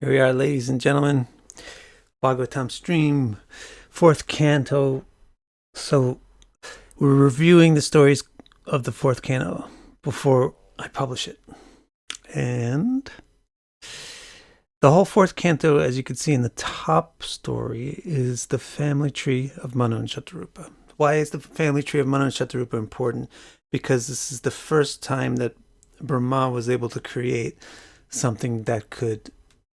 Here we are, ladies and gentlemen. Bhagavatam stream, fourth canto. So we're reviewing the stories of the fourth canto before I publish it. And the whole fourth canto, as you can see in the top story, is the family tree of Manu and Shatarupa. Why is the family tree of Manu and Shatarupa important? Because this is the first time that Brahma was able to create something that could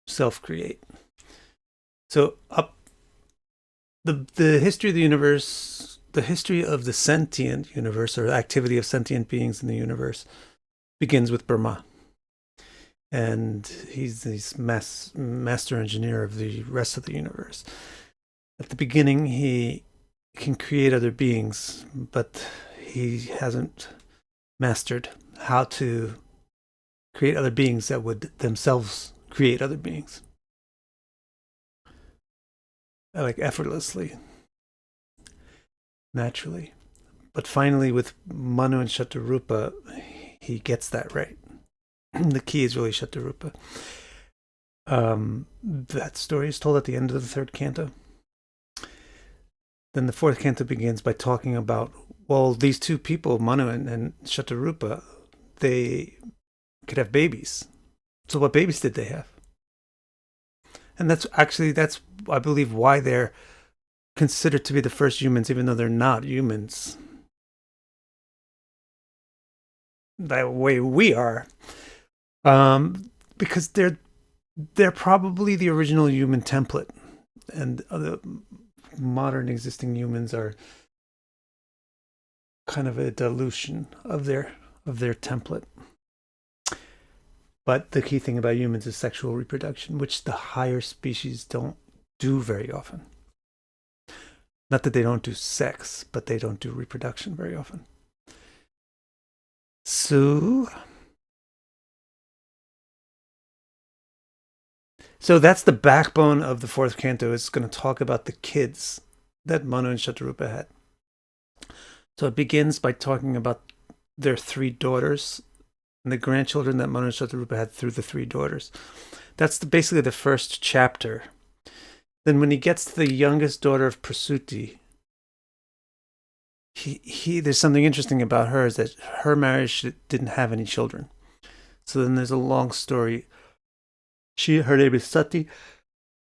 self-create. So the history of the universe, the history of the sentient universe, or activity of sentient beings in the universe, begins with Brahma. And he's the master engineer of the rest of the universe. At the beginning, he can create other beings, but he hasn't mastered how to create other beings that would themselves create other beings, like effortlessly, naturally. But finally, with Manu and Shatarupa, he gets that right. The key is really Shatarupa. That story is told at the end of the third canto. Then the fourth canto begins by talking about, well, these two people, Manu and Shatarupa, they could have babies. So what babies did they have? And that's I believe, why they're considered to be the first humans, even though they're not humans that way we are. Because they're probably the original human template, and the modern existing humans are kind of a dilution of their template. But the key thing about humans is sexual reproduction, which the higher species don't do very often. Not that they don't do sex, but they don't do reproduction very often. So that's the backbone of the fourth canto. It's going to talk about the kids that Manu and Shatarupa had. So it begins by talking about their three daughters and the grandchildren that Manu and Shatarupa had through the three daughters. That's basically the first chapter. Then when he gets to the youngest daughter of Prasuti, there's something interesting about her, is that her marriage didn't have any children. So then there's a long story. Her name is Sati,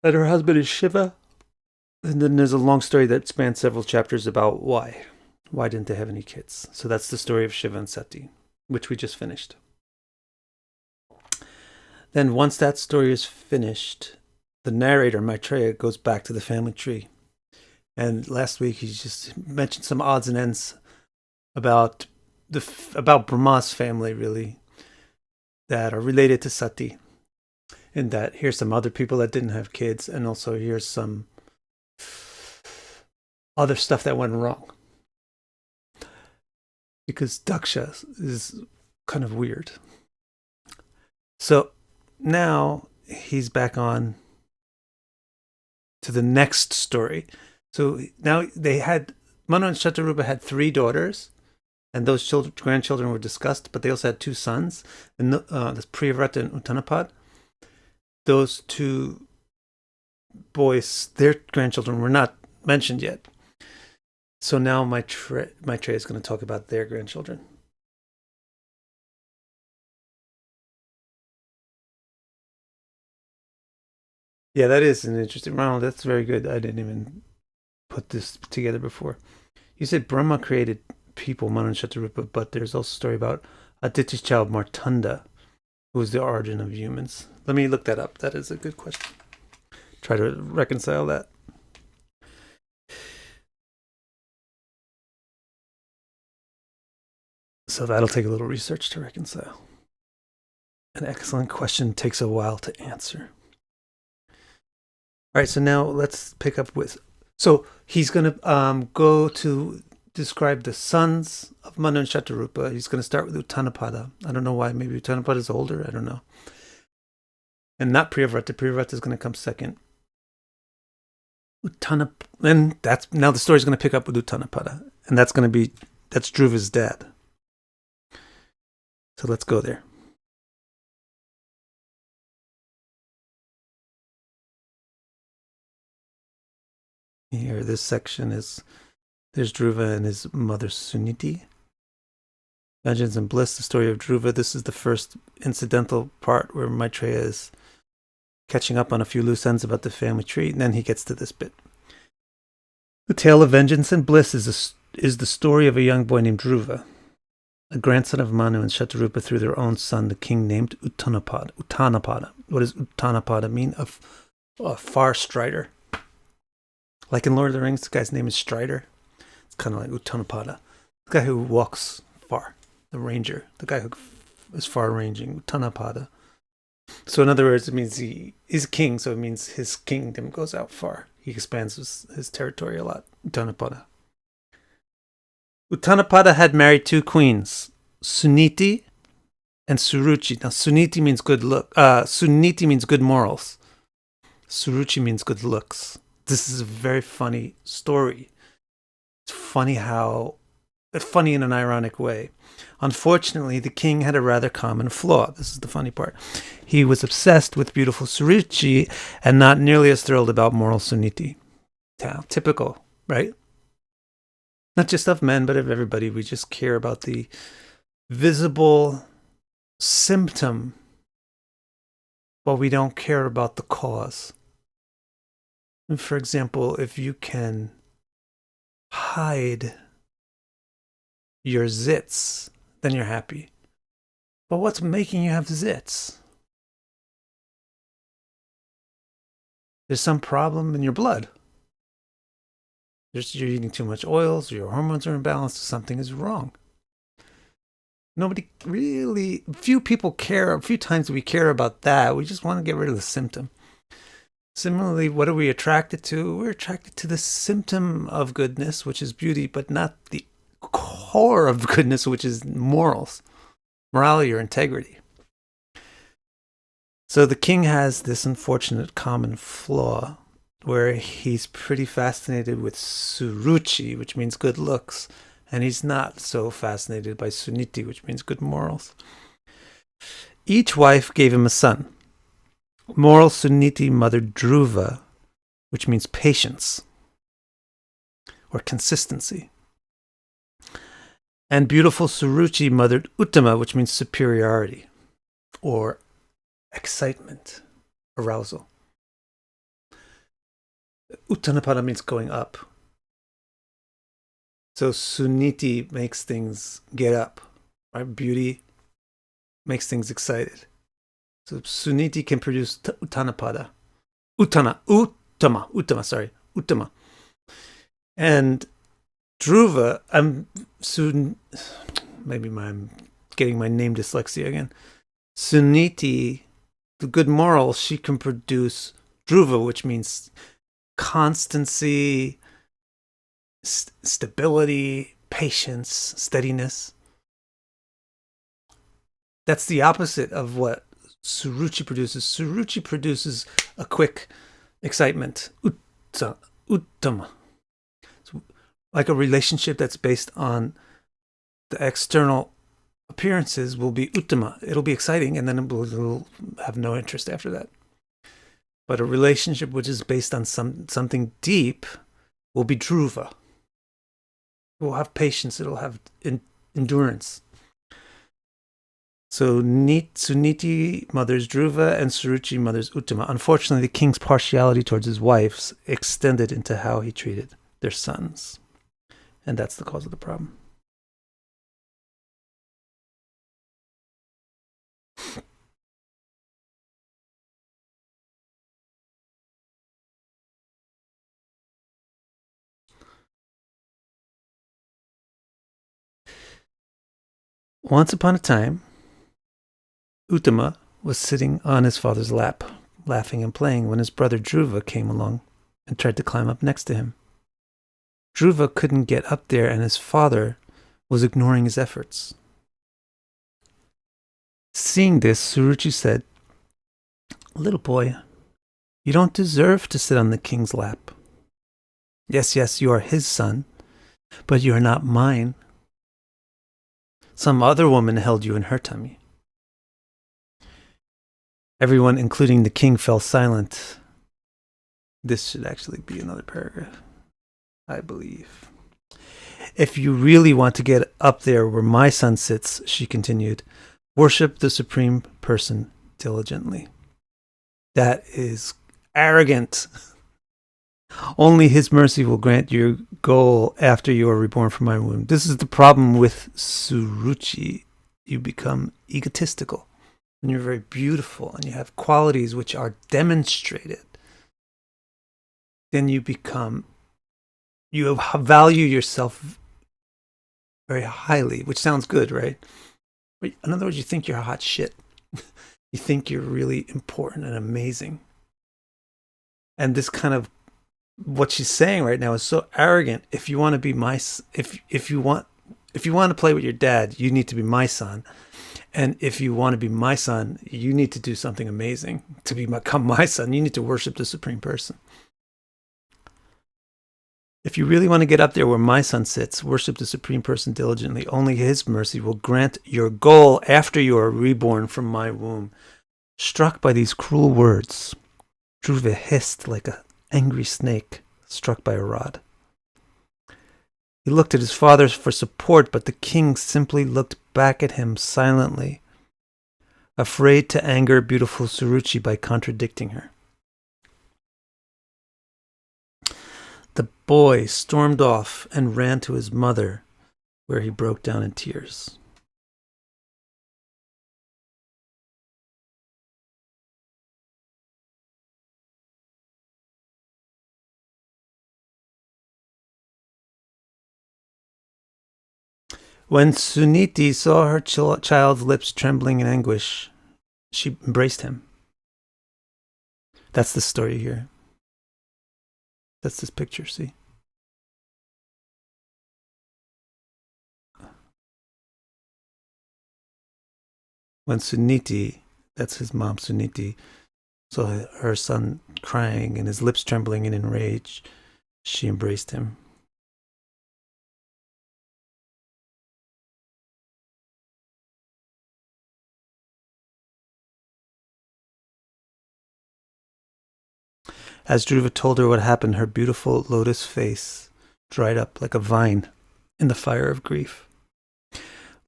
and her husband is Shiva. And then there's a long story that spans several chapters about why. Why didn't they have any kids? So that's the story of Shiva and Sati, which we just finished. Then once that story is finished, the narrator, Maitreya, goes back to the family tree. And last week he just mentioned some odds and ends about Brahma's family, really, that are related to Sati. And that here's some other people that didn't have kids, and also here's some other stuff that went wrong. Because Daksha is kind of weird. So now he's back on to the next story. So now Manu and Shatarupa had three daughters, and those grandchildren were discussed, but they also had two sons, and that's Priyavrata and Uttanapada. Those two boys, their grandchildren were not mentioned yet. So now Maitreya is going to talk about their grandchildren. Yeah, that is an interesting. Ronald, that's very good. I didn't even put this together before. You said Brahma created people, Manu and Shatarupa, but there's also a story about Aditi's child, Martanda, who was the origin of humans. Let me look that up. That is a good question. Try to reconcile that. So that'll take a little research to reconcile. An excellent question takes a while to answer. All right, so now let's pick up with. So he's going to go to describe the sons of Manu and Shatarupa. He's going to start with Uttanapada. I don't know why. Maybe Uttanapada is older. I don't know. And not Priyavrata. Priyavrata is going to come second. And now the story is going to pick up with Uttanapada, and that's Dhruva's dad. So let's go there. Here, this section there's Dhruva and his mother Suniti. Vengeance and Bliss, the story of Dhruva. This is the first incidental part where Maitreya is catching up on a few loose ends about the family tree, and then he gets to this bit. The tale of vengeance and bliss is the story of a young boy named Dhruva, a grandson of Manu and Shatarupa through their own son, the king named Uttanapada. Uttanapada. What does Uttanapada mean? A far strider. Like in Lord of the Rings, the guy's name is Strider. It's kind of like Uttanapada. The guy who walks far. The ranger. The guy who is far-ranging. Uttanapada. So in other words, it means he's a king, so it means his kingdom goes out far. He expands his territory a lot. Uttanapada. Uttanapada had married two queens, Suniti and Suruchi. Now, Suniti means good look. Suniti means good morals. Suruchi means good looks. This is a very funny story. It's funny in an ironic way. Unfortunately, the king had a rather common flaw. This is the funny part. He was obsessed with beautiful Suruchi and not nearly as thrilled about moral Suniti. Yeah, typical, right? Not just of men, but of everybody. We just care about the visible symptom, but we don't care about the cause. And for example, if you can hide your zits, then you're happy. But what's making you have zits? There's some problem in your blood. You're eating too much oils, or your hormones are imbalanced, something is wrong. Few people care, a few times we care about that. We just want to get rid of the symptom. Similarly, what are we attracted to? We're attracted to the symptom of goodness, which is beauty, but not the core of goodness, which is morality or integrity. So the king has this unfortunate common flaw where he's pretty fascinated with Suruchi, which means good looks, and he's not so fascinated by Suniti, which means good morals. Each wife gave him a son. Moral Suniti mothered Dhruva, which means patience or consistency. And beautiful Suruchi mothered Uttama, which means superiority or excitement, arousal. Uttanapada means going up. So Suniti makes things get up, right? Beauty makes things excited. So Suniti can produce Uttanapada. Uttama. And Dhruva, I'm getting my name dyslexia again. Suniti, the good moral, she can produce Dhruva, which means constancy, stability, patience, steadiness. That's the opposite of what Suruchi produces. Suruchi produces a quick excitement. Uttama. So, like a relationship that's based on the external appearances will be uttama. It'll be exciting, and then it'll have no interest after that. But a relationship which is based on something deep will be dhruva. It will have patience. It'll have endurance. So Suniti mothers Dhruva and Suruchi mothers Uttama. Unfortunately, the king's partiality towards his wives extended into how he treated their sons. And that's the cause of the problem. Once upon a time, Uttama was sitting on his father's lap, laughing and playing, when his brother Dhruva came along and tried to climb up next to him. Dhruva couldn't get up there, and his father was ignoring his efforts. Seeing this, Suruchi said, "Little boy, you don't deserve to sit on the king's lap. Yes, you are his son, but you are not mine. Some other woman held you in her tummy." Everyone, including the king, fell silent. This should actually be another paragraph. I believe. If you really want to get up there where my sun sits, she continued, worship the Supreme Person diligently. That is arrogant. Only His mercy will grant your goal after you are reborn from my womb. This is the problem with Suruchi. You become egotistical. And you're very beautiful and you have qualities which are demonstrated. Then you value yourself very highly, which sounds good, right? But in other words, you think you're hot shit. You think you're really important and amazing. And this kind of what she's saying right now is so arrogant. If you want to be if you want to play with your dad, you need to be my son. And if you want to be my son, you need to do something amazing to become my son. You need to worship the Supreme Person. If you really want to get up there where my son sits, worship the Supreme Person diligently. Only His mercy will grant your goal after you are reborn from my womb. Struck by these cruel words, Dhruva hissed like an angry snake struck by a rod. He looked at his father for support, but the king simply looked back at him silently, afraid to anger beautiful Suruchi by contradicting her. The boy stormed off and ran to his mother, where he broke down in tears. When Suniti saw her child's lips trembling in anguish, she embraced him. That's the story here. That's this picture, see? When Suniti, that's his mom, Suniti, saw her son crying and his lips trembling in rage, she embraced him. As Dhruva told her what happened, her beautiful lotus face dried up like a vine in the fire of grief.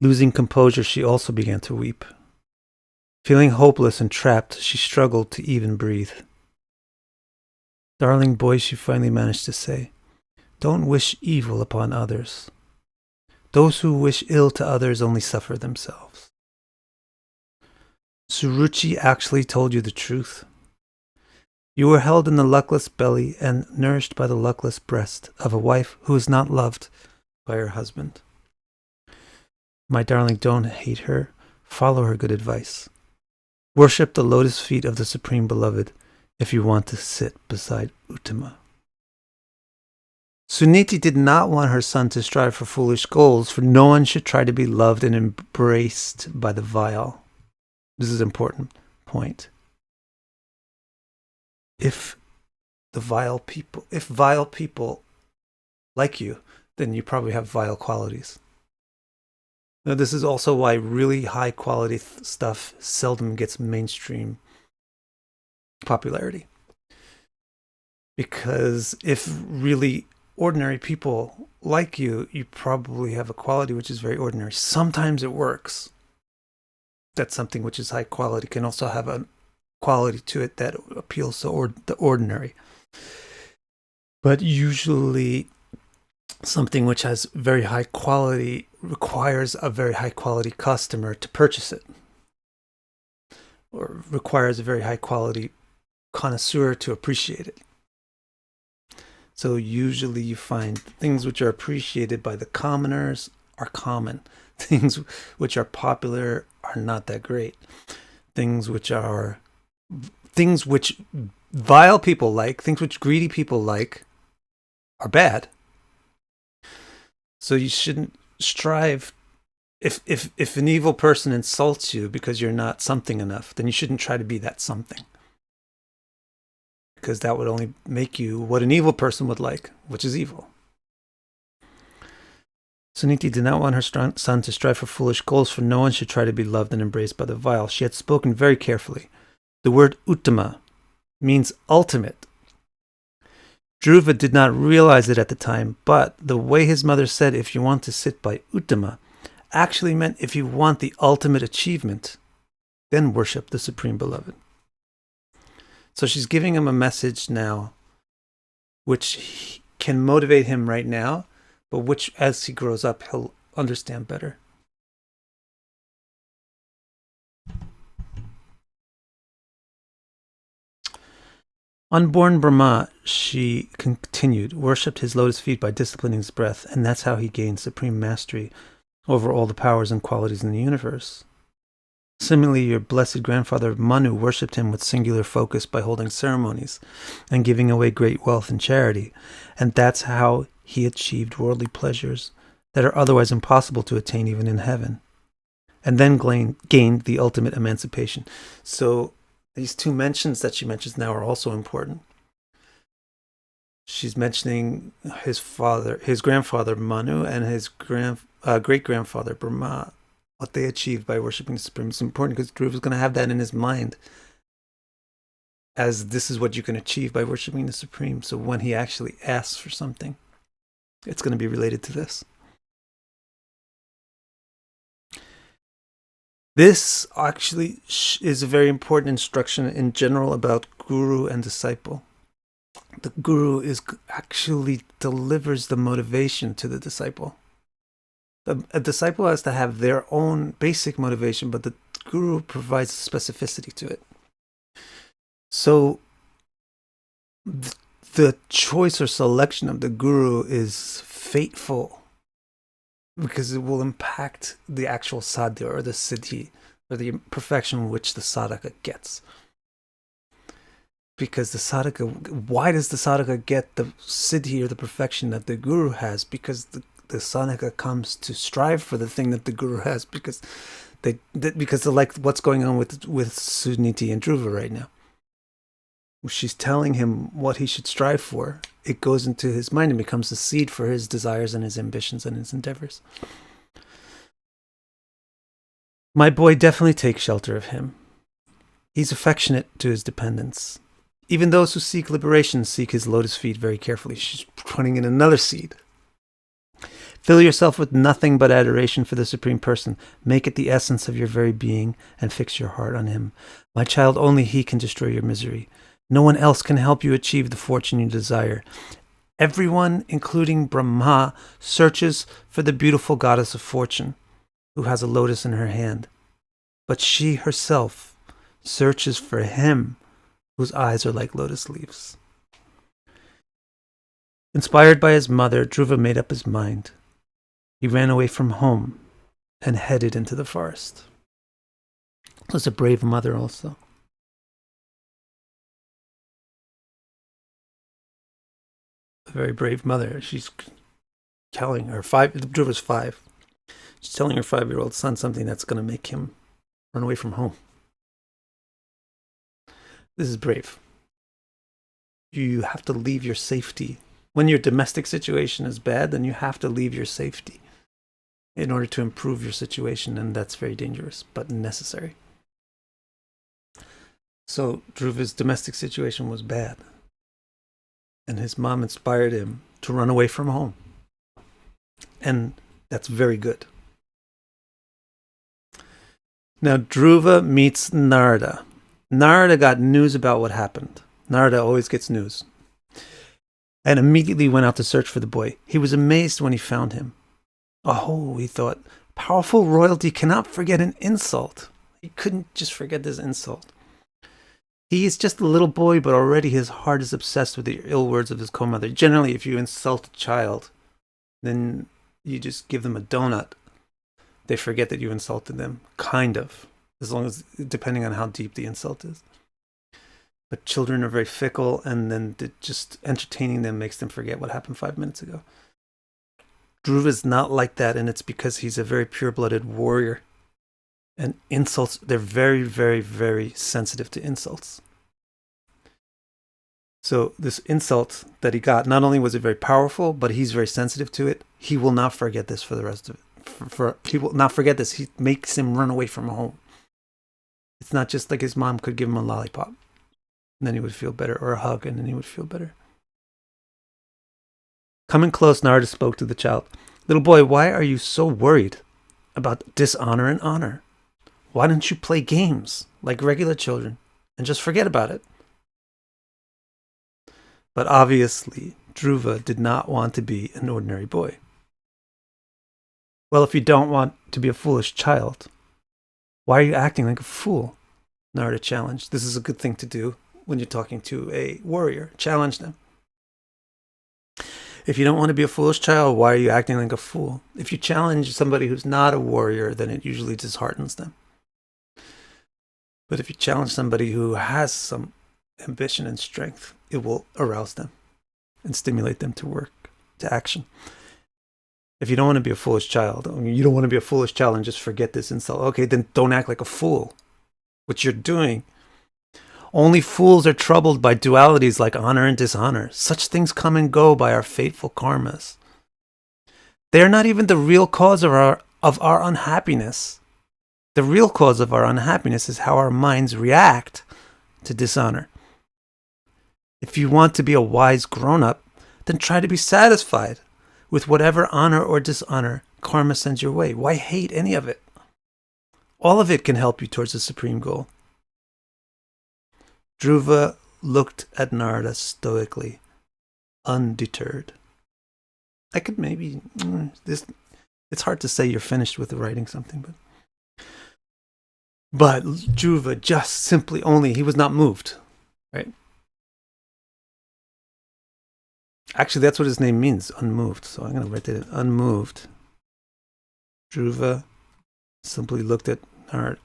Losing composure, she also began to weep. Feeling hopeless and trapped, she struggled to even breathe. Darling boy, she finally managed to say, don't wish evil upon others. Those who wish ill to others only suffer themselves. Suruchi actually told you the truth. You were held in the luckless belly and nourished by the luckless breast of a wife who is not loved by her husband. My darling, don't hate her. Follow her good advice. Worship the lotus feet of the Supreme Beloved if you want to sit beside Uttama. Suniti did not want her son to strive for foolish goals, for no one should try to be loved and embraced by the vile. This is an important point. If vile people like you, then you probably have vile qualities. Now, this is also why really high quality stuff seldom gets mainstream popularity. Because if really ordinary people like you, you probably have a quality which is very ordinary. Sometimes it works. That something which is high quality can also have a quality to it that appeals to the ordinary. But usually something which has very high quality requires a very high quality customer to purchase it, or requires a very high quality connoisseur to appreciate it. So usually you find things which are appreciated by the commoners are common. Things which are popular are not that great. Things which vile people like, things which greedy people like, are bad. So you shouldn't strive. If an evil person insults you because you're not something enough, then you shouldn't try to be that something. Because that would only make you what an evil person would like, which is evil. Suniti did not want her son to strive for foolish goals, for no one should try to be loved and embraced by the vile. She had spoken very carefully. The word Uttama means ultimate. Dhruva did not realize it at the time, but the way his mother said, if you want to sit by Uttama, actually meant if you want the ultimate achievement, then worship the Supreme Beloved. So she's giving him a message now, which can motivate him right now, but which, as he grows up, he'll understand better. Unborn Brahma, she continued, worshipped his lotus feet by disciplining his breath, and that's how he gained supreme mastery over all the powers and qualities in the universe. Similarly, your blessed grandfather Manu worshipped him with singular focus by holding ceremonies and giving away great wealth in charity, and that's how he achieved worldly pleasures that are otherwise impossible to attain even in heaven, and then gained the ultimate emancipation. So these two mentions that she mentions now are also important. She's mentioning his grandfather Manu, and his great-grandfather Brahma, what they achieved by worshiping the Supreme. It's important because Dhruva is going to have that in his mind, as this is what you can achieve by worshiping the Supreme. So when he actually asks for something, it's going to be related to this. This actually is a very important instruction in general about guru and disciple. The guru actually delivers the motivation to the disciple. A disciple has to have their own basic motivation, but the guru provides specificity to it. So the choice or selection of the guru is fateful, because it will impact the actual sadhya or the siddhi, or the perfection which the sadhaka gets. Because the sadhaka, why does the sadhaka get the siddhi or the perfection that the guru has? Because the sadhaka comes to strive for the thing that the guru has, because they like what's going on with Suniti and Dhruva right now. She's telling him what he should strive for. It goes into his mind and becomes the seed for his desires and his ambitions and his endeavors. My boy, definitely take shelter of him. He's affectionate to his dependents. Even those who seek liberation seek his lotus feet very carefully. She's putting in another seed. Fill yourself with nothing but adoration for the Supreme Person. Make it the essence of your very being and fix your heart on him. My child, only he can destroy your misery. No one else can help you achieve the fortune you desire. Everyone, including Brahma, searches for the beautiful goddess of fortune, who has a lotus in her hand. But she herself searches for him, whose eyes are like lotus leaves. Inspired by his mother, Dhruva made up his mind. He ran away from home and headed into the forest. Was a brave mother also. A very brave mother. She's telling her Dhruva's 5. She's telling her 5-year-old son something that's going to make him run away from home. This is brave. You have to leave your safety. When your domestic situation is bad, then you have to leave your safety in order to improve your situation, and that's very dangerous, but necessary. So Dhruva's domestic situation was bad, and his mom inspired him to run away from home. And that's very good. Now Dhruva meets Narada. Narada got news about what happened. Narada always gets news. And immediately went out to search for the boy. He was amazed when he found him. Oh, he thought, powerful royalty cannot forget an insult. He couldn't just forget this insult. He is just a little boy, but already his heart is obsessed with the ill words of his co-mother. Generally, if you insult a child, then you just give them a donut. They forget that you insulted them, kind of, as long as, depending on how deep the insult is. But children are very fickle, and then just entertaining them makes them forget what happened 5 minutes ago. Dhruva is not like that, and it's because he's a very pure-blooded warrior. And insults, they're very, very, very sensitive to insults. So this insult that he got, not only was it very powerful, but he's very sensitive to it. He will not forget this for the rest of it. He will not forget this. He makes him run away from home. It's not just like his mom could give him a lollipop, and then he would feel better, or a hug, and then he would feel better. Coming close, Narada spoke to the child. Little boy, why are you so worried about dishonor and honor? Why don't you play games like regular children and just forget about it? But obviously, Dhruva did not want to be an ordinary boy. Well, if you don't want to be a foolish child, why are you acting like a fool? Narada challenged. This is a good thing to do when you're talking to a warrior. Challenge them. If you don't want to be a foolish child, why are you acting like a fool? If you challenge somebody who's not a warrior, then it usually disheartens them. But if you challenge somebody who has some ambition and strength, it will arouse them and stimulate them to work, to action. If you don't want to be a foolish child, you don't want to be a foolish child and just forget this insult. Okay, then don't act like a fool. What you're doing. Only fools are troubled by dualities like honor and dishonor. Such things come and go by our fateful karmas. They are not even the real cause of our unhappiness. The real cause of our unhappiness is how our minds react to dishonor. If you want to be a wise grown-up, then try to be satisfied with whatever honor or dishonor karma sends your way. Why hate any of it? All of it can help you towards the supreme goal. Dhruva looked at Narada stoically, undeterred. I could maybe... It's hard to say you're finished with writing something, but Dhruva just simply only... He was not moved, right? Actually, that's what his name means, unmoved. So I'm going to write that in. Unmoved. Dhruva simply looked at Narada.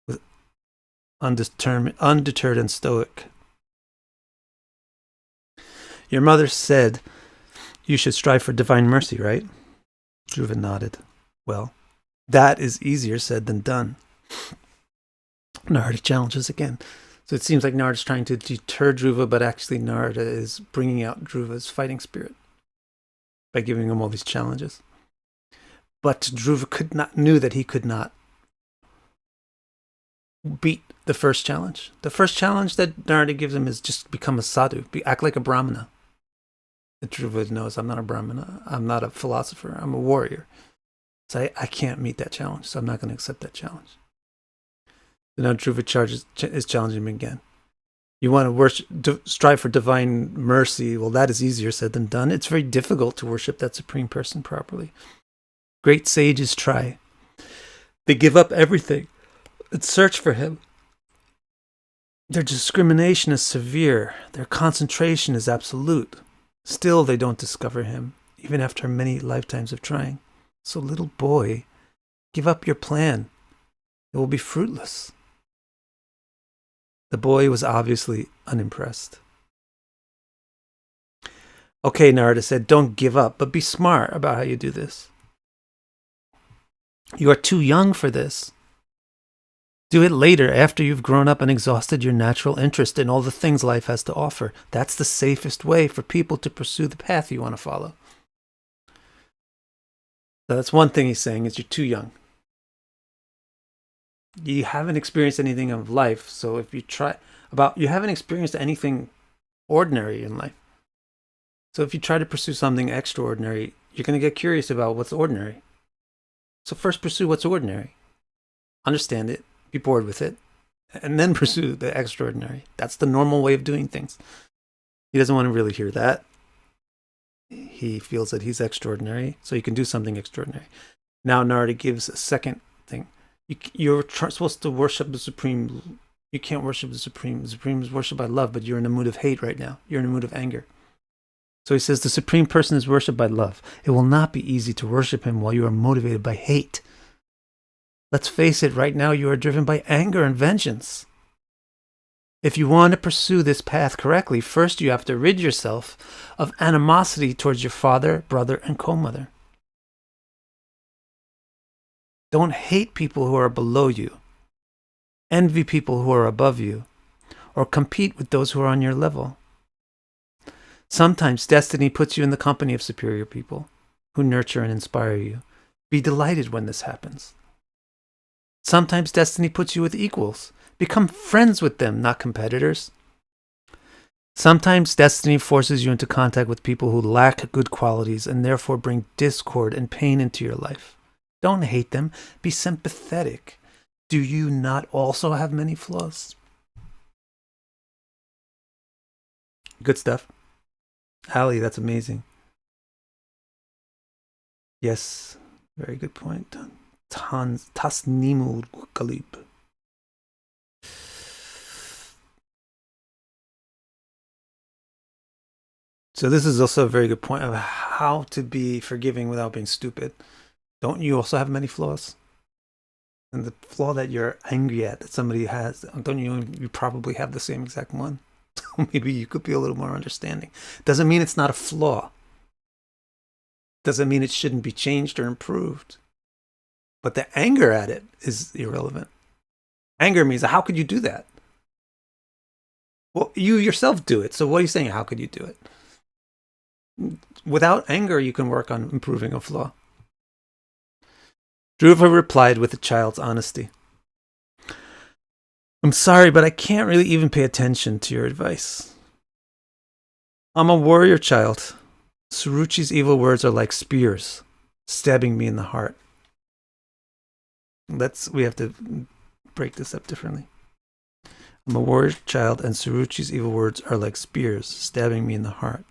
With undeterred and stoic. Your mother said you should strive for divine mercy, right? Dhruva nodded. Well, that is easier said than done. Narada challenges again. So it seems like Narada's trying to deter Dhruva, but actually Narada is bringing out Dhruva's fighting spirit by giving him all these challenges. But Dhruva knew that he could not beat the first challenge. The first challenge that Narada gives him is just become a sadhu, act like a brahmana. But Dhruva knows, I'm not a brahmana, I'm not a philosopher, I'm a warrior. So I can't meet that challenge, so I'm not going to accept that challenge. So now Dhruva is challenging him again. You want to strive for divine mercy. Well, that is easier said than done. It's very difficult to worship that supreme person properly. Great sages try. They give up everything and search for him. Their discrimination is severe. Their concentration is absolute. Still, they don't discover him, even after many lifetimes of trying. So, little boy, give up your plan. It will be fruitless. The boy was obviously unimpressed. Okay, Narada said, don't give up, but be smart about how you do this. You are too young for this. Do it later, after you've grown up and exhausted your natural interest in all the things life has to offer. That's the safest way for people to pursue the path you want to follow. So that's one thing he's saying, is you're too young. You haven't experienced anything of life, so if you you haven't experienced anything ordinary in life. So if you try to pursue something extraordinary, you're going to get curious about what's ordinary. So first pursue what's ordinary. Understand it, be bored with it, and then pursue the extraordinary. That's the normal way of doing things. He doesn't want to really hear that. He feels that he's extraordinary, so he can do something extraordinary. Now Narada gives a second thing. You're supposed to worship the Supreme. You can't worship the Supreme. The Supreme is worshipped by love, but you're in a mood of hate right now. You're in a mood of anger. So he says the Supreme Person is worshipped by love. It will not be easy to worship him while you are motivated by hate. Let's face it, right now you are driven by anger and vengeance. If you want to pursue this path correctly, first you have to rid yourself of animosity towards your father, brother, and co-mother. Don't hate people who are below you, envy people who are above you, or compete with those who are on your level. Sometimes destiny puts you in the company of superior people who nurture and inspire you. Be delighted when this happens. Sometimes destiny puts you with equals. Become friends with them, not competitors. Sometimes destiny forces you into contact with people who lack good qualities and therefore bring discord and pain into your life. Don't hate them. Be sympathetic. Do you not also have many flaws? Good stuff. Ali, that's amazing. Yes, very good point. Tasnimul Galib. So this is also a very good point of how to be forgiving without being stupid. Don't you also have many flaws? And the flaw that you're angry at that somebody has, don't you probably have the same exact one? Maybe you could be a little more understanding. Doesn't mean it's not a flaw. Doesn't mean it shouldn't be changed or improved. But the anger at it is irrelevant. Anger means, how could you do that? Well, you yourself do it. So what are you saying? How could you do it? Without anger, you can work on improving a flaw. Dhruva replied with a child's honesty. I'm sorry, but I can't really even pay attention to your advice. I'm a warrior child. Suruchi's evil words are like spears, stabbing me in the heart. We have to break this up differently. I'm a warrior child, and Suruchi's evil words are like spears, stabbing me in the heart.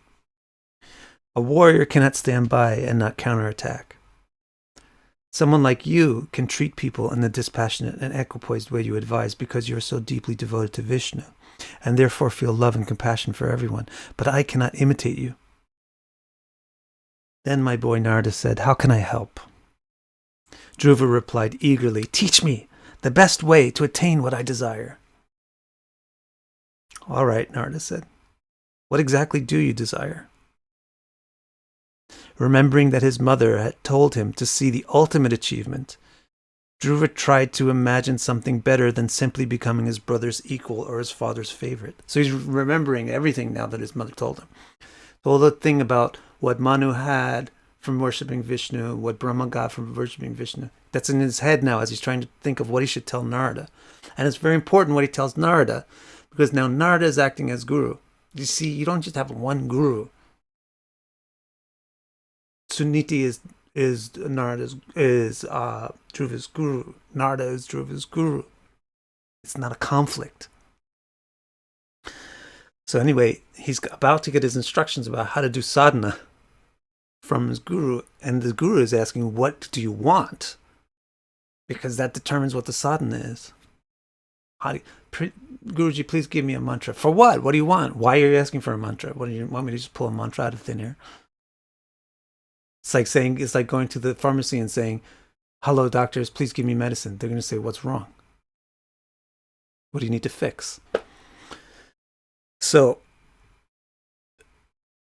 A warrior cannot stand by and not counterattack. Someone like you can treat people in the dispassionate and equipoised way you advise because you are so deeply devoted to Vishnu, and therefore feel love and compassion for everyone, but I cannot imitate you. Then my boy Narada said, how can I help? Dhruva replied eagerly, teach me the best way to attain what I desire. All right, Narada said. What exactly do you desire? Remembering that his mother had told him to see the ultimate achievement, Dhruva tried to imagine something better than simply becoming his brother's equal or his father's favorite. So he's remembering everything now that his mother told him. The whole thing about what Manu had from worshipping Vishnu, what Brahma got from worshipping Vishnu, that's in his head now as he's trying to think of what he should tell Narada. And it's very important what he tells Narada, because now Narada is acting as guru. You see, you don't just have one guru. Suniti is Dhruva's guru. Narada is Dhruva's guru. It's not a conflict. So anyway, he's about to get his instructions about how to do sadhana from his guru, and the guru is asking, what do you want? Because that determines what the sadhana is. Guruji, please give me a mantra. For what? What do you want? Why are you asking for a mantra? What do you want me to just pull a mantra out of thin air? It's like going to the pharmacy and saying, hello, doctors, please give me medicine. They're going to say, what's wrong? What do you need to fix? So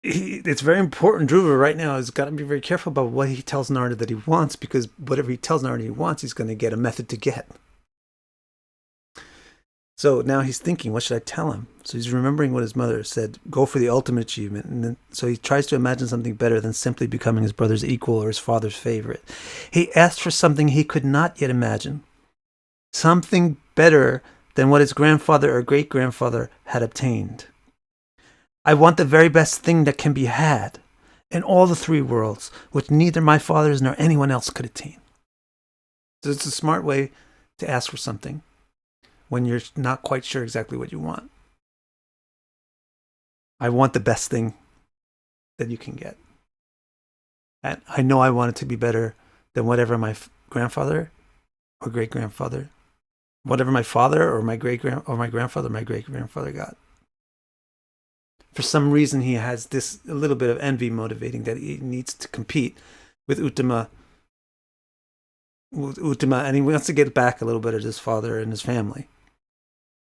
it's very important. Dhruva right now has got to be very careful about what he tells Narada that he wants, because whatever he tells Narada he wants, he's going to get a method to get. So now he's thinking, what should I tell him? So he's remembering what his mother said, go for the ultimate achievement. And then, so he tries to imagine something better than simply becoming his brother's equal or his father's favorite. He asked for something he could not yet imagine. Something better than what his grandfather or great-grandfather had obtained. I want the very best thing that can be had in all the three worlds, which neither my fathers nor anyone else could attain. So it's a smart way to ask for something when you're not quite sure exactly what you want. I want the best thing that you can get. And I know I want it to be better than whatever my grandfather or great-grandfather, whatever my father or my grandfather or my great-grandfather got. For some reason, he has a little bit of envy motivating that he needs to compete with Uttama, and he wants to get back a little bit of his father and his family.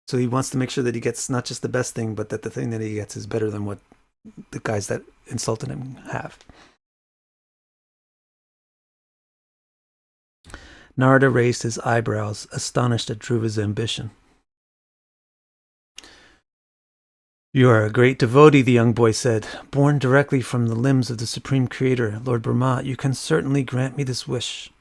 So he wants to make sure that he gets not just the best thing, but that the thing that he gets is better than what the guys that insulted him have. Narada raised his eyebrows, astonished at Dhruva's ambition. You are a great devotee, the young boy said. Born directly from the limbs of the Supreme Creator, Lord Brahma, you can certainly grant me this wish.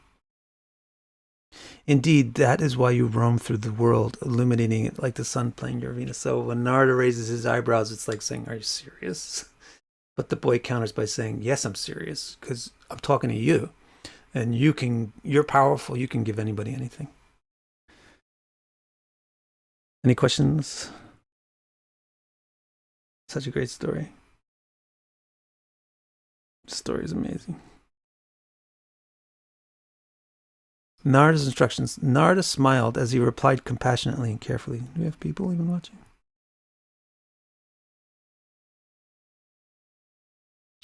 Indeed, that is why you roam through the world, illuminating it like the sun playing your Venus. So when Narada raises his eyebrows, it's like saying, are you serious? But the boy counters by saying, yes, I'm serious, because I'm talking to you. And you're powerful. You can give anybody anything. Any questions? Such a great story. The story is amazing. Narada's instructions. Narada smiled as he replied compassionately and carefully. Do we have people even watching?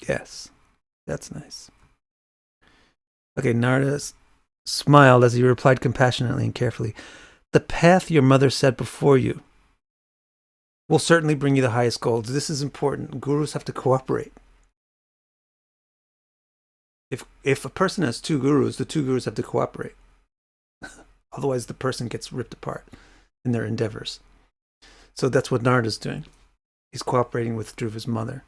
Yes. That's nice. Okay, Narada smiled as he replied compassionately and carefully. The path your mother set before you will certainly bring you the highest goals. This is important. Gurus have to cooperate. If a person has two gurus, the two gurus have to cooperate. Otherwise, the person gets ripped apart in their endeavors. So that's what Narada's doing. He's cooperating with Dhruva's mother.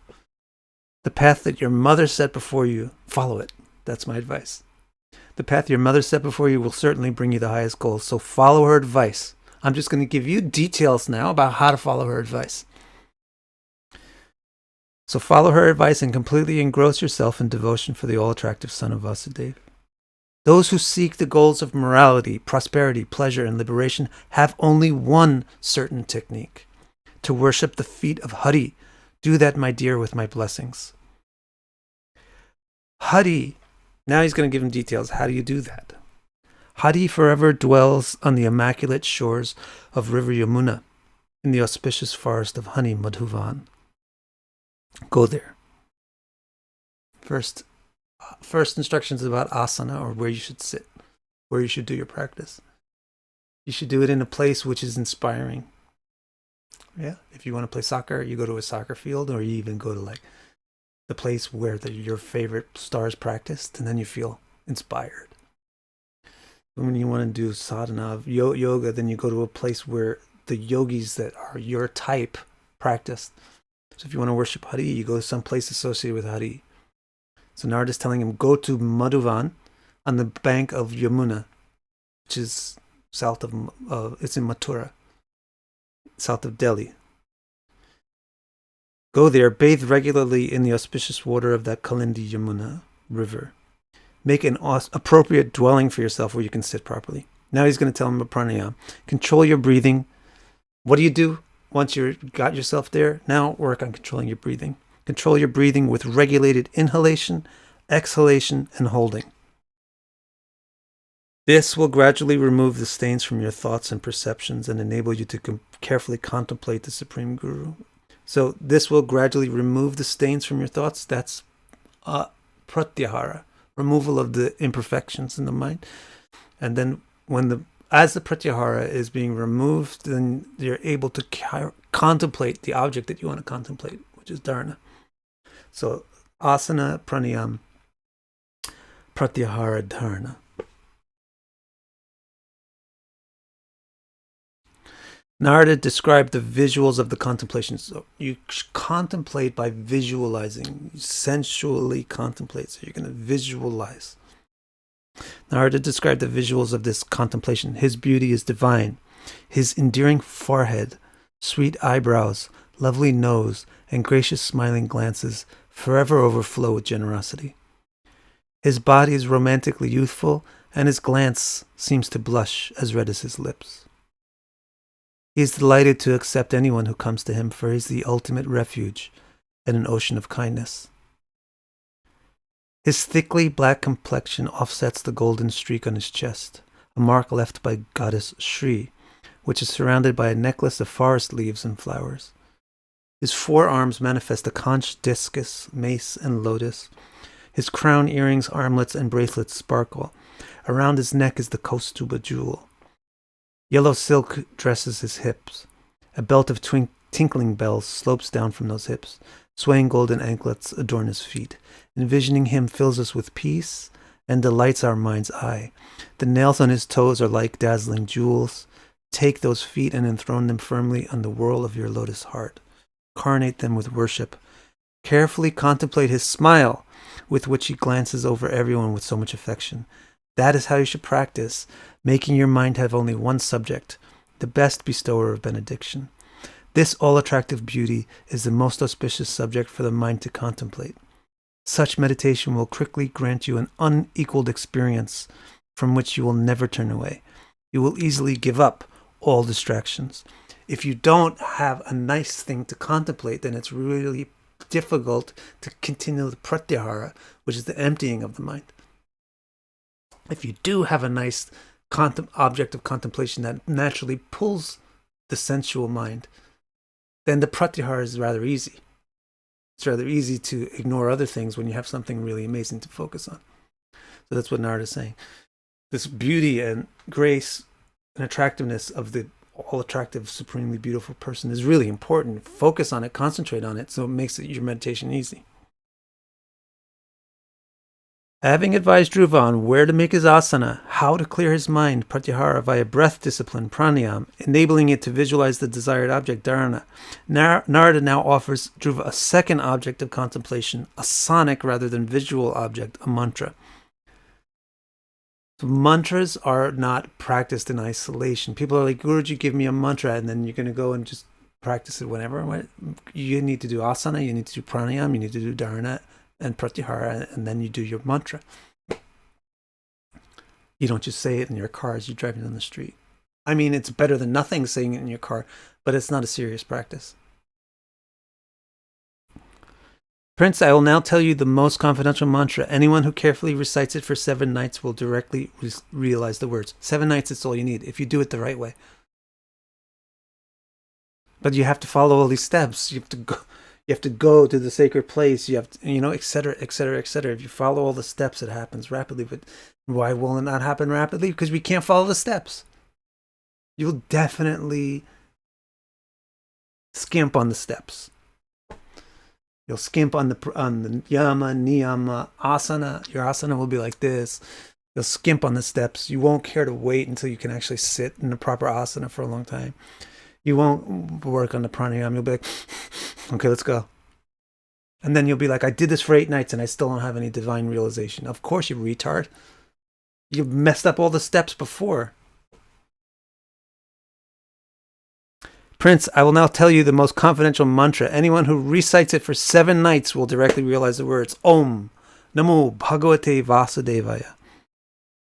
The path that your mother set before you, follow it. That's my advice. The path your mother set before you will certainly bring you the highest goals. So follow her advice. I'm just going to give you details now about how to follow her advice. So follow her advice and completely engross yourself in devotion for the all-attractive son of Vasudeva. Those who seek the goals of morality, prosperity, pleasure, and liberation have only one certain technique: to worship the feet of Hari. Do that, my dear, with my blessings. Hari. Now he's going to give him details. How do you do that? Hari forever dwells on the immaculate shores of river Yamuna in the auspicious forest of honey Madhuvan. Go there. First instructions about asana, or where you should sit, where you should do your practice. You should do it in a place which is inspiring. Yeah, if you want to play soccer, you go to a soccer field, or you even go to like the place where your favorite stars practiced, and then you feel inspired. When you want to do sadhana, yoga, then you go to a place where the yogis that are your type practiced. So if you want to worship Hari, you go to some place associated with Hari. So Narada is telling him, go to Madhuvan on the bank of Yamuna, which is south of, it's in Mathura, south of Delhi. Go there, bathe regularly in the auspicious water of that Kalindi Yamuna river. Make an appropriate dwelling for yourself where you can sit properly. Now he's going to tell him a pranayama. Control your breathing. What do you do once you've got yourself there? Now work on controlling your breathing. Control your breathing with regulated inhalation, exhalation, and holding. This will gradually remove the stains from your thoughts and perceptions and enable you to carefully contemplate the Supreme Guru. So this will gradually remove the stains from your thoughts. That's pratyahara, removal of the imperfections in the mind. And then as the pratyahara is being removed, then you're able to contemplate the object that you want to contemplate, which is dharana. So asana, pranayam, pratyahara, dharana. Narada described the visuals of the contemplation. So you contemplate by visualizing. You sensually contemplate. So you're going to visualize. Narada described the visuals of this contemplation. His beauty is divine. His endearing forehead, sweet eyebrows, lovely nose, and gracious smiling glances forever overflow with generosity. His body is romantically youthful, and his glance seems to blush as red as his lips. He is delighted to accept anyone who comes to him, for he is the ultimate refuge and an ocean of kindness. His thickly black complexion offsets the golden streak on his chest, a mark left by goddess Shri, which is surrounded by a necklace of forest leaves and flowers. His forearms manifest a conch, discus, mace, and lotus. His crown, earrings, armlets, and bracelets sparkle. Around his neck is the Kaustuba jewel. Yellow silk dresses his hips. A belt of tinkling bells slopes down from those hips. Swaying golden anklets adorn his feet. Envisioning him fills us with peace and delights our mind's eye. The nails on his toes are like dazzling jewels. Take those feet and enthrone them firmly on the whirl of your lotus heart. Carnate them with worship. Carefully contemplate his smile, with which he glances over everyone with so much affection. That is how you should practice. making your mind have only one subject, the best bestower of benediction. This all-attractive beauty is the most auspicious subject for the mind to contemplate. Such meditation will quickly grant you an unequaled experience from which you will never turn away. You will easily give up all distractions. If you don't have a nice thing to contemplate, then it's really difficult to continue the pratyahara, which is the emptying of the mind. If you do have a nice object of contemplation that naturally pulls the sensual mind, then the pratyahara is rather easy. It's rather easy to ignore other things when you have something really amazing to focus on. So that's what Narada is saying. This beauty and grace and attractiveness of the all-attractive, supremely beautiful person is really important. Focus on it, concentrate on it, so it makes your meditation easy. Having advised Dhruva on where to make his asana, how to clear his mind, pratyahara, via breath discipline, pranayam, enabling it to visualize the desired object, dharana, Narada now offers Dhruva a second object of contemplation, a sonic rather than visual object, a mantra. So mantras are not practiced in isolation. People are like, Guruji, give me a mantra, and then you're going to go and just practice it whenever. You need to do asana, you need to do pranayam, you need to do dharana, and pratyahara, and then you do your mantra. You don't just say it in your car as you're driving down the street. I mean, it's better than nothing saying it in your car, but it's not a serious practice. Prince, I will now tell you the most confidential mantra. Anyone who carefully recites it for 7 nights will directly realize the words. 7 nights is all you need, if you do it the right way. But you have to follow all these steps. You have to go to the sacred place. You have to, etc., etc., etc. If you follow all the steps, it happens rapidly. But why will it not happen rapidly? Because we can't follow the steps. You'll definitely skimp on the steps. You'll skimp on the yama, niyama, asana. Your asana will be like this. You'll skimp on the steps. You won't care to wait until you can actually sit in the proper asana for a long time. You won't work on the pranayam. You'll be like, okay, let's go. And then you'll be like, I did this for 8 nights and I still don't have any divine realization. Of course, you retard. You've messed up all the steps before. Prince, I will now tell you the most confidential mantra. Anyone who recites it for 7 nights will directly realize the words, Om Namo Bhagavate Vasudevaya.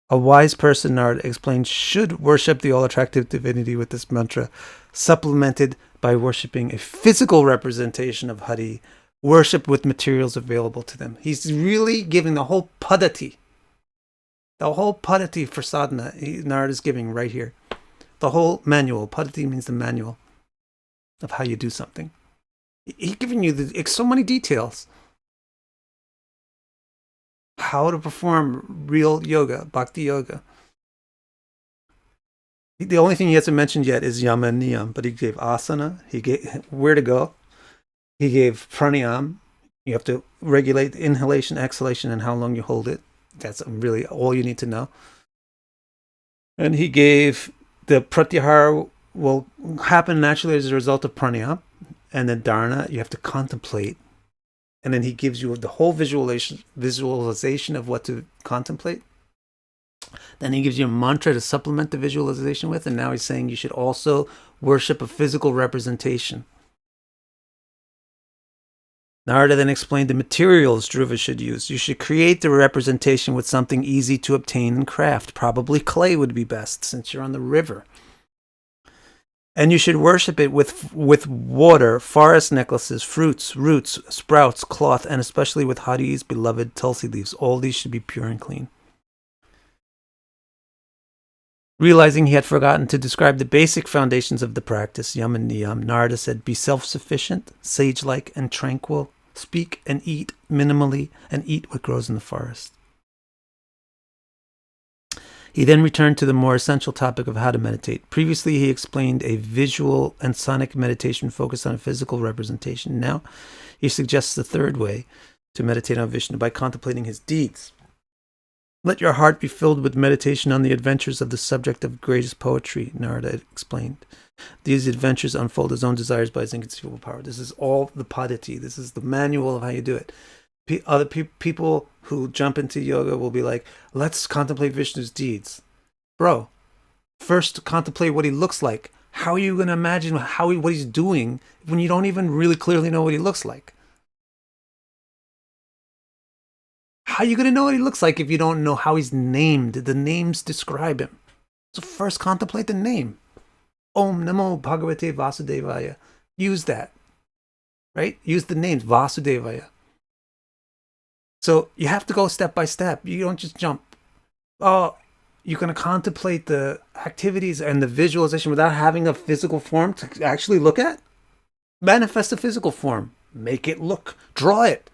A wise person, Narada explained, should worship the all-attractive divinity with this mantra, supplemented by worshipping a physical representation of Hari, worship with materials available to them. He's really giving the whole padati. The whole padati for sadhana, Narada is giving right here. The whole manual. Padati means the manual of how you do something. He's giving you so many details. How to perform real yoga, bhakti yoga. The only thing he hasn't mentioned yet is yama and niyam, but he gave asana, he gave where to go, he gave pranayam. You have to regulate the inhalation, exhalation, and how long you hold it. That's really all you need to know. And he gave the pratyahara will happen naturally as a result of pranayam, and then dharana, you have to contemplate. And then he gives you the whole visualization of what to contemplate. Then he gives you a mantra to supplement the visualization with. And now he's saying you should also worship a physical representation. Narada then explained the materials Dhruva should use. You should create the representation with something easy to obtain and craft. Probably clay would be best since you're on the river. And you should worship it with water, forest necklaces, fruits, roots, sprouts, cloth, and especially with Hari's beloved tulsi leaves. All these should be pure and clean. Realizing he had forgotten to describe the basic foundations of the practice, yam and niyam, Narada said, be self-sufficient, sage-like, and tranquil. Speak and eat minimally, and eat what grows in the forest. He then returned to the more essential topic of how to meditate. Previously, he explained a visual and sonic meditation focused on a physical representation. Now, he suggests the third way to meditate on Vishnu by contemplating his deeds. Let your heart be filled with meditation on the adventures of the subject of greatest poetry, Narada explained. These adventures unfold his own desires by his inconceivable power. This is all the padati. This is the manual of how you do it. Other people who jump into yoga will be like, let's contemplate Vishnu's deeds. Bro, First, contemplate what he looks like. How are you going to imagine what he's doing when you don't even really clearly know what he looks like? How are you going to know what he looks like if you don't know how he's named? The names describe him. So first, contemplate the name. Om Namo Bhagavate Vasudevaya. Use that, right? Use the names, Vasudevaya. So you have to go step by step. You don't just jump. Oh, you're going to contemplate the activities and the visualization without having a physical form to actually look at? Manifest a physical form. Make it look. Draw it.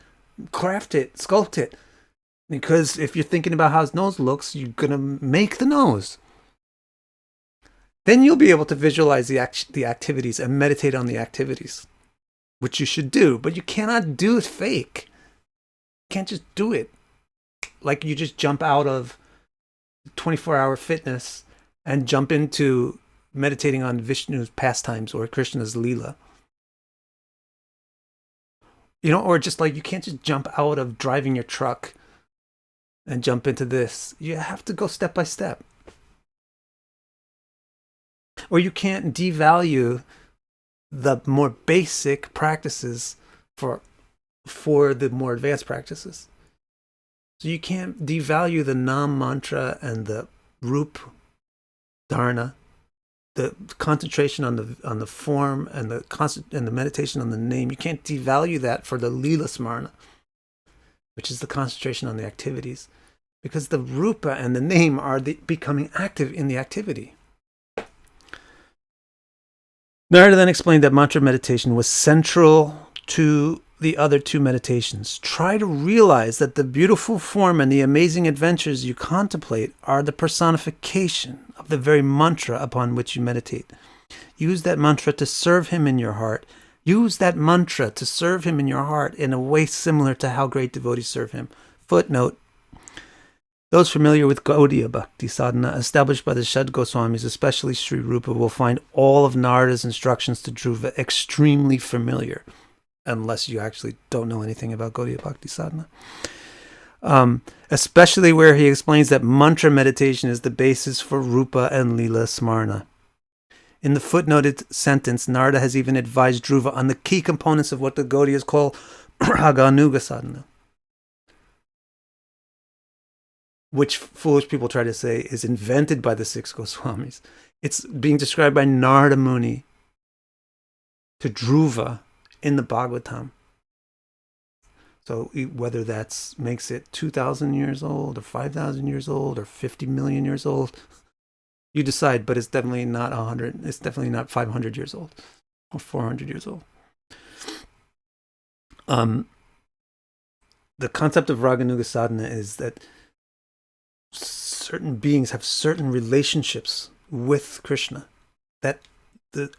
Craft it. Sculpt it. Because if you're thinking about how his nose looks, you're going to make the nose. Then you'll be able to visualize the activities and meditate on the activities, which you should do. But you cannot do it fake. You can't just do it like you just jump out of 24-hour fitness and jump into meditating on Vishnu's pastimes or Krishna's Leela. Or just like you can't just jump out of driving your truck and jump into this. You have to go step by step. Or you can't devalue the more basic practices for the more advanced practices. So you can't devalue the Nam mantra and the Rup Dharana, the concentration on the form and the meditation on the name. You can't devalue that for the Leela Smarna, which is the concentration on the activities, because the Rupa and the name are becoming active in the activity. Narada then explained that mantra meditation was central to the other two meditations. Try to realize that the beautiful form and the amazing adventures you contemplate are the personification of the very mantra upon which you meditate. Use that mantra to serve him in your heart. Use that mantra to serve him in your heart in a way similar to how great devotees serve him. Footnote. Those familiar with Gaudiya Bhakti sadhana established by the Shad Goswamis, especially Sri Rupa, will find all of Narada's instructions to Dhruva extremely familiar, unless you actually don't know anything about Gaudiya Bhakti sadhana. Especially where he explains that mantra meditation is the basis for Rupa and Leela Smarna. In the footnoted sentence, Narada has even advised Dhruva on the key components of what the Gaudiyas call Raganuga sadhana, which foolish people try to say is invented by the six Goswamis. It's being described by Narada Muni to Dhruva in the Bhagavatam. So whether that makes it 2,000 years old or 5,000 years old or 50 million years old, you decide, but it's definitely not 100. It's definitely not 500 years old or 400 years old. The concept of Raganuga sadhana is that certain beings have certain relationships with Krishna, that the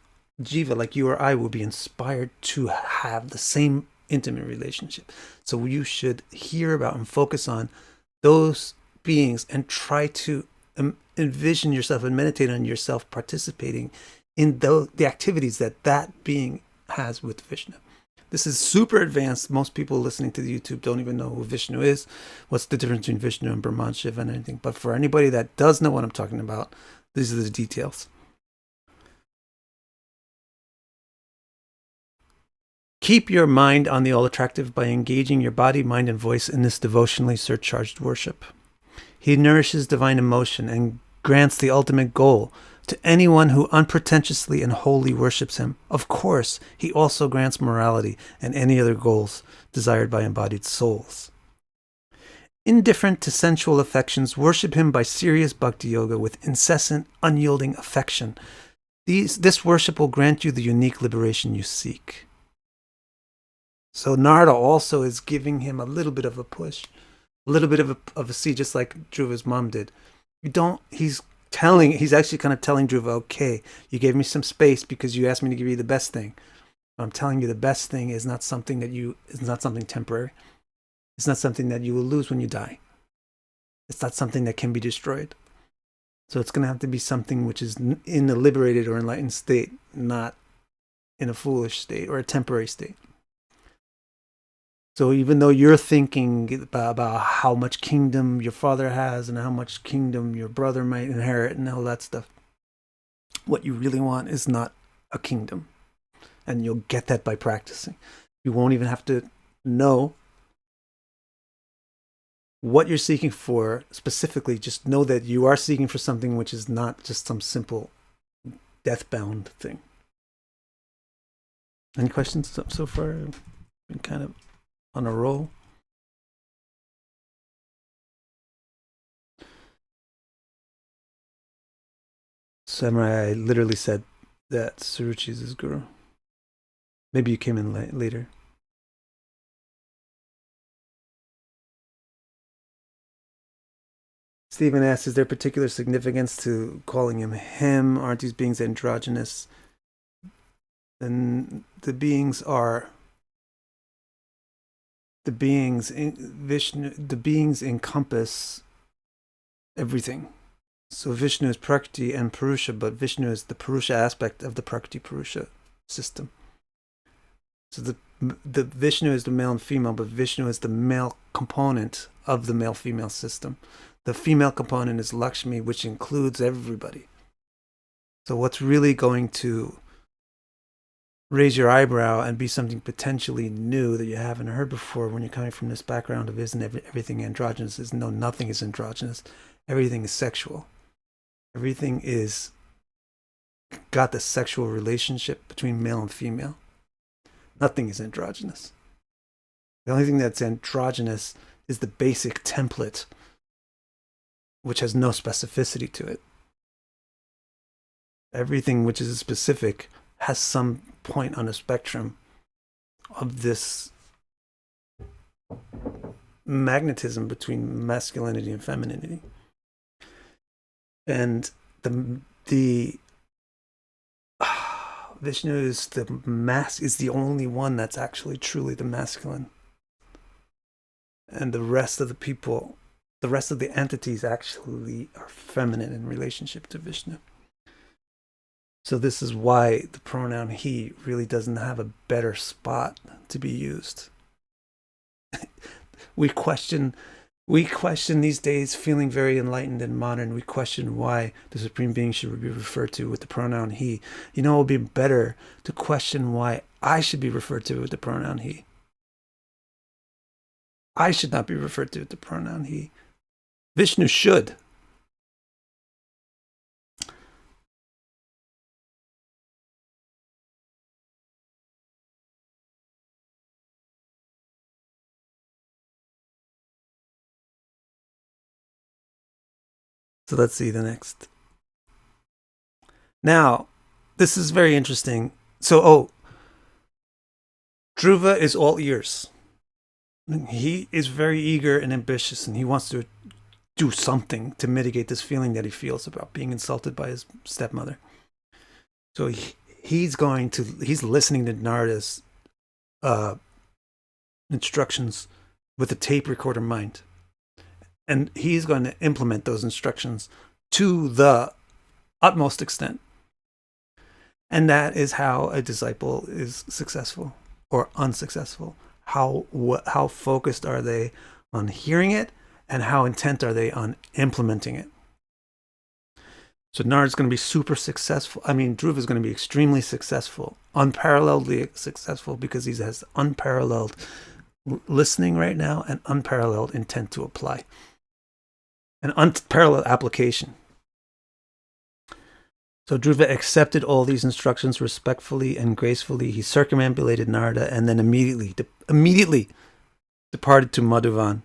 jiva, like you or I, will be inspired to have the same intimate relationship. So you should hear about and focus on those beings and try to envision yourself and meditate on yourself participating in the activities that being has with Vishnu. This is super advanced. Most people listening to the YouTube don't even know who Vishnu is, what's the difference between Vishnu and Brahman, Shiva, and anything. But for anybody that does know what I'm talking about, these are the details. Keep your mind on the all-attractive by engaging your body, mind, and voice in this devotionally surcharged worship. He nourishes divine emotion and grants the ultimate goal to anyone who unpretentiously and wholly worships him. Of course, he also grants morality and any other goals desired by embodied souls. Indifferent to sensual affections, worship him by serious bhakti yoga with incessant, unyielding affection. This worship will grant you the unique liberation you seek. So Narada also is giving him a little bit of a push, a little bit of a seed, just like Dhruva's mom did. He's actually kind of telling Dhruva, okay, you gave me some space because you asked me to give you the best thing. I'm telling you the best thing is not something temporary. It's not something that you will lose when you die. It's not something that can be destroyed. So it's going to have to be something which is in a liberated or enlightened state, not in a foolish state or a temporary state. So even though you're thinking about how much kingdom your father has and how much kingdom your brother might inherit and all that stuff, What you really want is not a kingdom. And you'll get that by practicing. You won't even have to know what you're seeking for specifically. Just know that you are seeking for something which is not just some simple death-bound thing. Any questions so far? Been kind of on a roll. Samurai, I literally said that Suruchi's his guru. Maybe you came in later. Stephen asks, is there particular significance to calling him? Aren't these beings androgynous? And the beings encompass everything. So Vishnu is Prakriti and Purusha, but Vishnu is the Purusha aspect of the Prakriti-Purusha system. So the Vishnu is the male and female, but Vishnu is the male component of the male-female system. The female component is Lakshmi, which includes everybody. So what's really going to raise your eyebrow and be something potentially new that you haven't heard before when you're coming from this background of isn't everything androgynous is no, nothing is androgynous. Everything is sexual. Everything is got the sexual relationship between male and female. Nothing is androgynous. The only thing that's androgynous is the basic template, which has no specificity to it. Everything which is specific has some point on the spectrum of this magnetism between masculinity and femininity. And the Vishnu is the only one that's actually truly the masculine. And the rest of the people, the rest of the entities actually are feminine in relationship to Vishnu. So this is why the pronoun he really doesn't have a better spot to be used. We question these days, feeling very enlightened and modern, we question why the Supreme Being should be referred to with the pronoun he. You know, it would be better to question why I should be referred to with the pronoun he. I should not be referred to with the pronoun he. Vishnu should. So let's see the next. Now, this is very interesting. So, Dhruva is all ears. He is very eager and ambitious, and he wants to do something to mitigate this feeling that he feels about being insulted by his stepmother. So he's listening to Narada's instructions with a tape recorder mind. And he's going to implement those instructions to the utmost extent. And that is how a disciple is successful or unsuccessful. How focused are they on hearing it, and how intent are they on implementing it? So Narada's going to be super successful. I mean, Dhruva is going to be extremely successful, unparalleledly successful, because he has unparalleled listening right now and unparalleled intent to apply. An unparalleled application. So Dhruva accepted all these instructions respectfully and gracefully. He circumambulated Narada and then immediately departed to Madhuvan,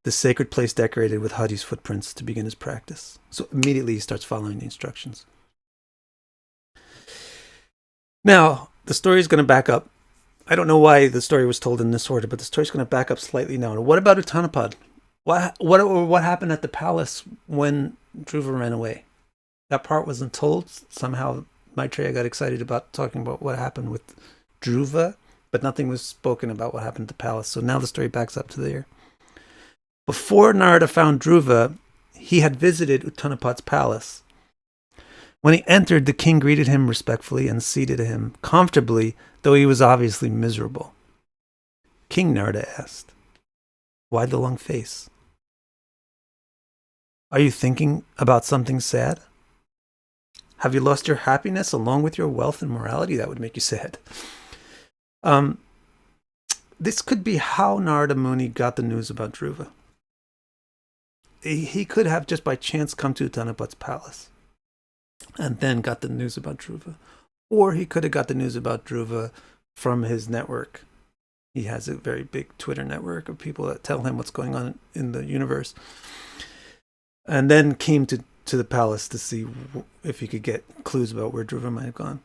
the sacred place decorated with Hadi's footprints, to begin his practice. So immediately he starts following the instructions. Now, the story is going to back up. I don't know why the story was told in this order, but the story is going to back up slightly now. What about Uttanapada? What happened at the palace when Dhruva ran away? That part wasn't told. Somehow Maitreya got excited about talking about what happened with Dhruva, but nothing was spoken about what happened at the palace. So now the story backs up to there. Before Narada found Dhruva, he had visited Uttanapada's palace. When he entered, the king greeted him respectfully and seated him comfortably, though he was obviously miserable. King, Narada asked, why the long face? Are you thinking about something sad? Have you lost your happiness along with your wealth and morality? That would make you sad. This could be how Narada Muni got the news about Dhruva. He could have just by chance come to Uttanapada's palace and then got the news about Dhruva. Or he could have got the news about Dhruva from his network. He has a very big Twitter network of people that tell him what's going on in the universe. And then came to the palace to see if he could get clues about where Dhruva might have gone.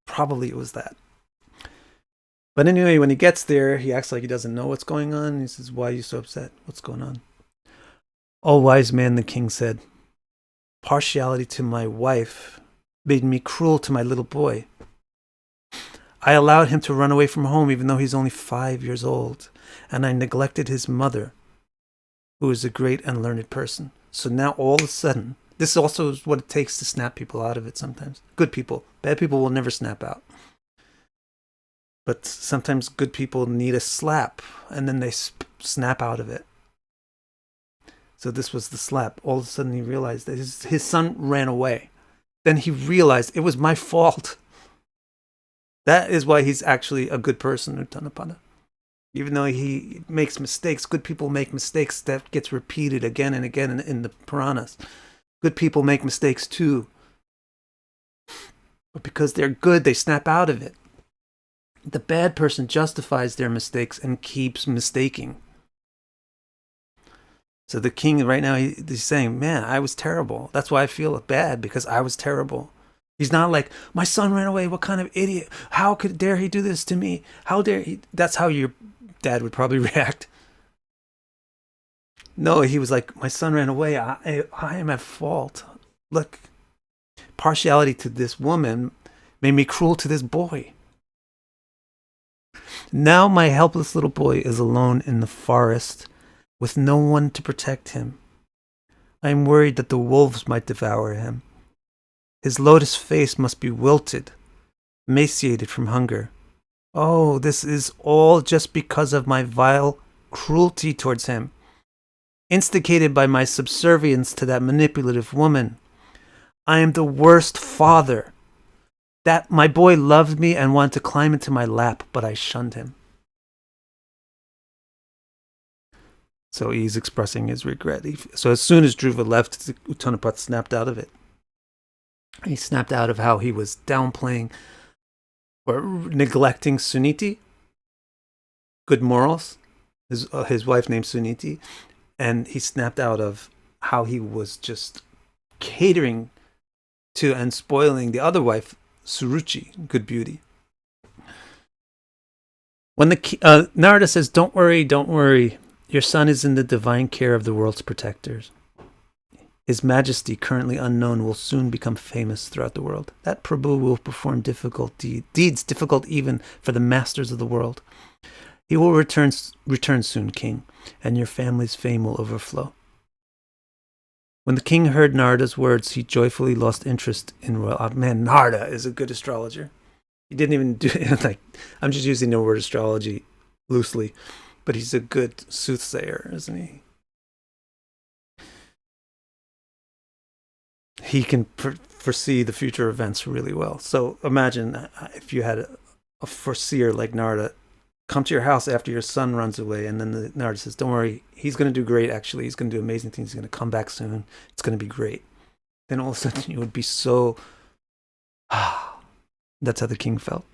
Probably it was that. But anyway, when he gets there, he acts like he doesn't know what's going on. He says, "Why are you so upset? What's going on?" "Oh, wise man," the king said, "partiality to my wife made me cruel to my little boy. I allowed him to run away from home even though he's only 5 years old, and I neglected his mother, who is a great and learned person. So now all of a sudden," this also is what it takes to snap people out of it sometimes. Good people. Bad people will never snap out. But sometimes good people need a slap, and then they snap out of it. So this was the slap. All of a sudden he realized that his son ran away. Then he realized it was my fault. That is why he's actually a good person, Uttanapada. Even though he makes mistakes, good people make mistakes. That gets repeated again and again in the Puranas. Good people make mistakes too. But because they're good, they snap out of it. The bad person justifies their mistakes and keeps mistaking. So the king right now, he's saying, "Man, I was terrible. That's why I feel bad, because I was terrible." He's not like, "My son ran away. What kind of idiot? How dare he do this to me? How dare he?" That's how your dad would probably react. No, he was like, "My son ran away. I am at fault. Look, partiality to this woman made me cruel to this boy. Now my helpless little boy is alone in the forest with no one to protect him. I am worried that the wolves might devour him. His lotus face must be wilted, emaciated from hunger. Oh, this is all just because of my vile cruelty towards him, instigated by my subservience to that manipulative woman. I am the worst father. That my boy loved me and wanted to climb into my lap, but I shunned him." So he's expressing his regret. So as soon as Dhruva left, Uttanapada snapped out of it. He snapped out of how he was downplaying or neglecting Suniti, good morals, his wife named Suniti, and he snapped out of how he was just catering to and spoiling the other wife, Suruchi, good beauty. When Narada says, don't worry, your son is in the divine care of the world's protectors. His majesty, currently unknown, will soon become famous throughout the world. That Prabhu will perform difficult deeds difficult even for the masters of the world. He will return soon, king, and your family's fame will overflow. When the king heard Narada's words, he joyfully lost interest in royal... Man, Narada is a good astrologer. He didn't even do it. Like, I'm just using the word astrology loosely, but he's a good soothsayer, isn't he? He can foresee the future events really well. So imagine if you had a foreseer like Narada come to your house after your son runs away, and then the Narada says, don't worry, he's going to do great, actually. He's going to do amazing things. He's going to come back soon. It's going to be great. Then all of a sudden you would be so... That's how the king felt.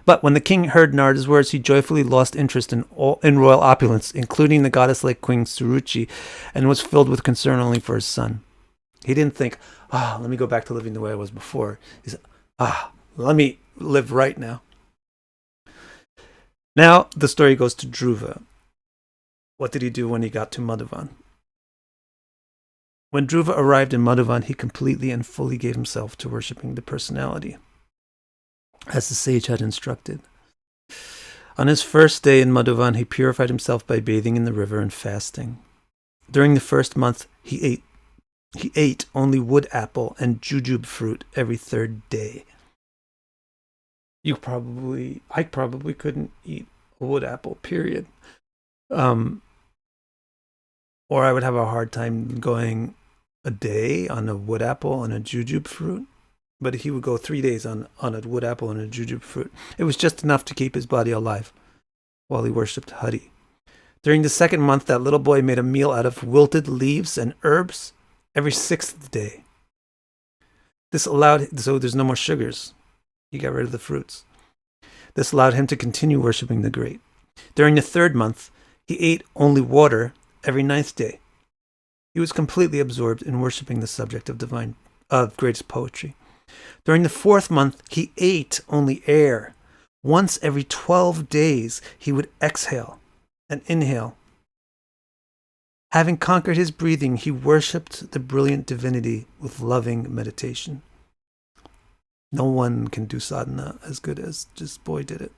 But when the king heard Narada's words, he joyfully lost interest in royal opulence, including the goddess-like queen Suruchi, and was filled with concern only for his son. He didn't think, let me go back to living the way I was before. He said, let me live right now. Now the story goes to Dhruva. What did he do when he got to Madhuvan? When Dhruva arrived in Madhuvan, he completely and fully gave himself to worshipping the personality, as the sage had instructed. On his first day in Madhuvan, he purified himself by bathing in the river and fasting. During the first month, he ate only wood apple and jujube fruit every third day. I probably couldn't eat a wood apple, period. Or I would have a hard time going a day on a wood apple and a jujube fruit, but he would go 3 days on a wood apple and a jujube fruit. It was just enough to keep his body alive while he worshipped Hari. During the second month, that little boy made a meal out of wilted leaves and herbs every sixth day. This allowed, so there's no more sugars. He got rid of the fruits. This allowed him to continue worshipping the great. During the third month, he ate only water every ninth day. He was completely absorbed in worshipping the subject of greatest poetry. During the fourth month, he ate only air. Once every 12 days, he would exhale and inhale. Having conquered his breathing, he worshipped the brilliant divinity with loving meditation. No one can do sadhana as good as this boy did it.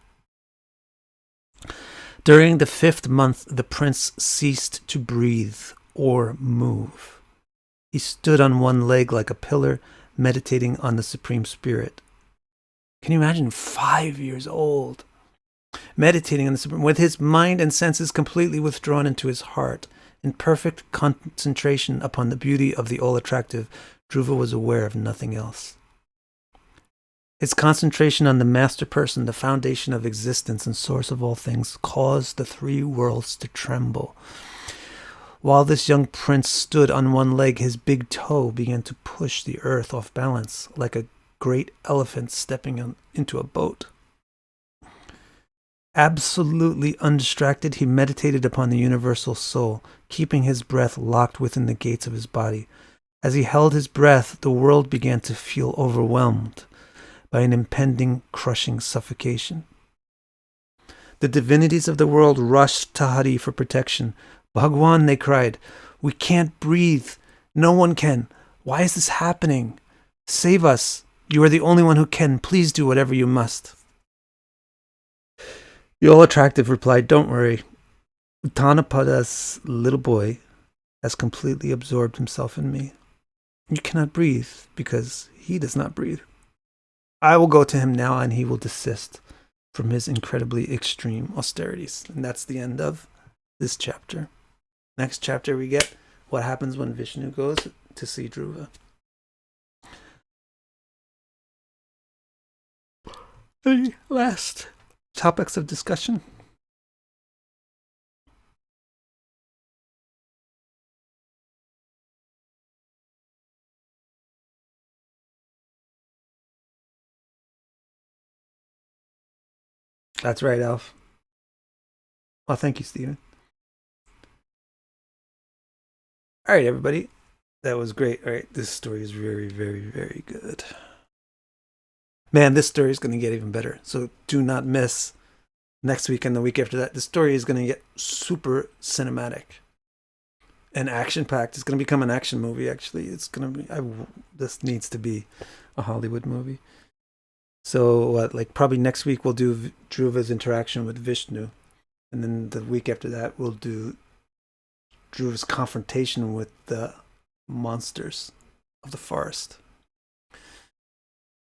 During the fifth month, the prince ceased to breathe or move. He stood on one leg like a pillar, meditating on the Supreme Spirit. Can you imagine 5 years old, meditating on the Supreme, with his mind and senses completely withdrawn into his heart, in perfect concentration upon the beauty of the all-attractive? Dhruva was aware of nothing else. His concentration on the master person, the foundation of existence and source of all things, caused the three worlds to tremble. While this young prince stood on one leg, his big toe began to push the earth off balance, like a great elephant stepping into a boat. Absolutely undistracted, he meditated upon the universal soul, keeping his breath locked within the gates of his body. As he held his breath, the world began to feel overwhelmed by an impending, crushing suffocation. The divinities of the world rushed to Hari for protection. Bhagwan, they cried, we can't breathe. No one can. Why is this happening? Save us. You are the only one who can. Please do whatever you must. The all-attractive replied, don't worry. Uttanapada's little boy has completely absorbed himself in me. You cannot breathe because he does not breathe. I will go to him now and he will desist from his incredibly extreme austerities. And that's the end of this chapter. Next chapter we get what happens when Vishnu goes to see Dhruva. Any last topics of discussion? That's right, Alf. Well, thank you, Stephen. All right, everybody. That was great. All right, this story is very, very, very good. Man, this story is going to get even better. So do not miss next week and the week after that. The story is going to get super cinematic and action-packed. It's going to become an action movie, actually. It's going to be... this needs to be a Hollywood movie. So, probably next week we'll do Dhruva's interaction with Vishnu. And then the week after that we'll do Dhruva's confrontation with the monsters of the forest.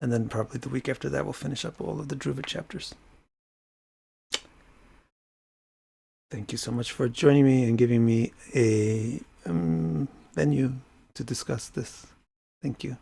And then probably the week after that we'll finish up all of the Dhruva chapters. Thank you so much for joining me and giving me a venue to discuss this. Thank you.